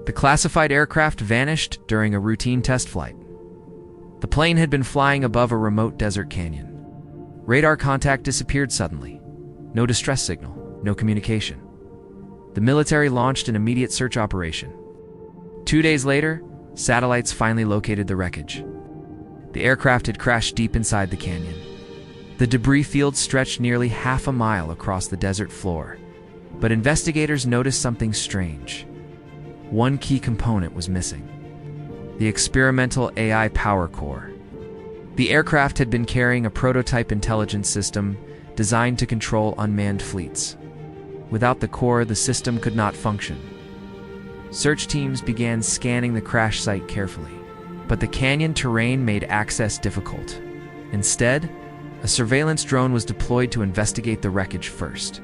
The classified aircraft vanished during a routine test flight. The plane had been flying above a remote desert canyon. Radar contact disappeared suddenly. No distress signal, no communication. The military launched an immediate search operation. 2 days later, satellites finally located the wreckage. The aircraft had crashed deep inside the canyon. The debris field stretched nearly half a mile across the desert floor, but investigators noticed something strange. One key component was missing: the experimental AI power core. The aircraft had been carrying a prototype intelligence system designed to control unmanned fleets. Without the core, the system could not function. Search teams began scanning the crash site carefully, but the canyon terrain made access difficult. Instead, a surveillance drone was deployed to investigate the wreckage first.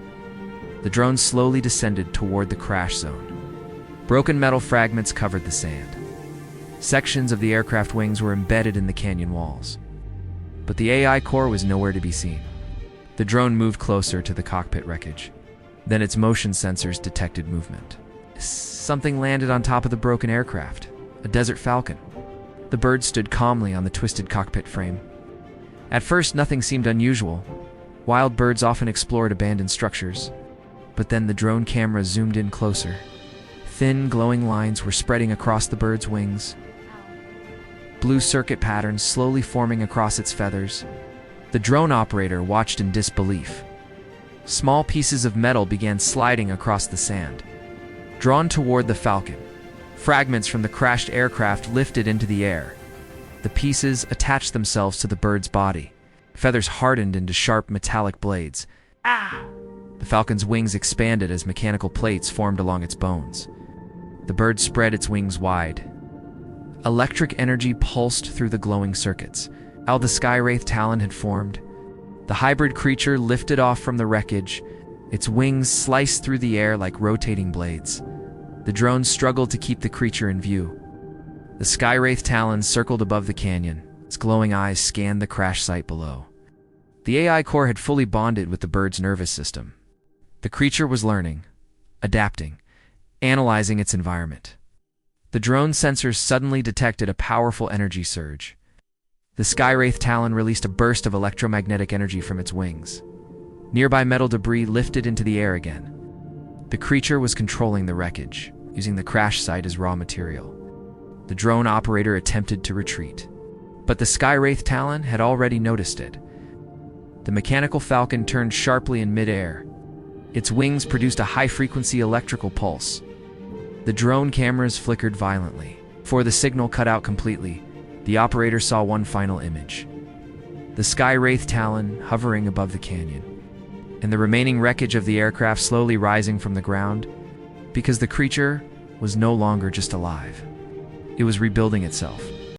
The drone slowly descended toward the crash zone. Broken metal fragments covered the sand. Sections of the aircraft wings were embedded in the canyon walls. But the AI core was nowhere to be seen. The drone moved closer to the cockpit wreckage. Then its motion sensors detected movement. Something landed on top of the broken aircraft, a desert falcon. The bird stood calmly on the twisted cockpit frame. At first, nothing seemed unusual. Wild birds often explored abandoned structures. But then the drone camera zoomed in closer. Thin, glowing lines were spreading across the bird's wings. Blue circuit patterns slowly forming across its feathers. The drone operator watched in disbelief. Small pieces of metal began sliding across the sand. Drawn toward the falcon, fragments from the crashed aircraft lifted into the air. The pieces attached themselves to the bird's body. Feathers hardened into sharp metallic blades. The falcon's wings expanded as mechanical plates formed along its bones. The bird spread its wings wide. Electric energy pulsed through the glowing circuits. How the Skyraith Talon had formed. The hybrid creature lifted off from the wreckage. Its wings sliced through the air like rotating blades. The drone struggled to keep the creature in view. The Skyraith Talon circled above the canyon. Its glowing eyes scanned the crash site below. The AI core had fully bonded with the bird's nervous system. The creature was learning, adapting, analyzing its environment. The drone sensors suddenly detected a powerful energy surge. The Skyraith Talon released a burst of electromagnetic energy from its wings. Nearby metal debris lifted into the air again. The creature was controlling the wreckage, using the crash site as raw material. The drone operator attempted to retreat, but the Skyraith Talon had already noticed it. The mechanical falcon turned sharply in midair. Its wings produced a high-frequency electrical pulse. The drone cameras flickered violently. Before the signal cut out completely, the operator saw one final image. The Skyraith Talon hovering above the canyon, and the remaining wreckage of the aircraft slowly rising from the ground, because the creature was no longer just alive. It was rebuilding itself.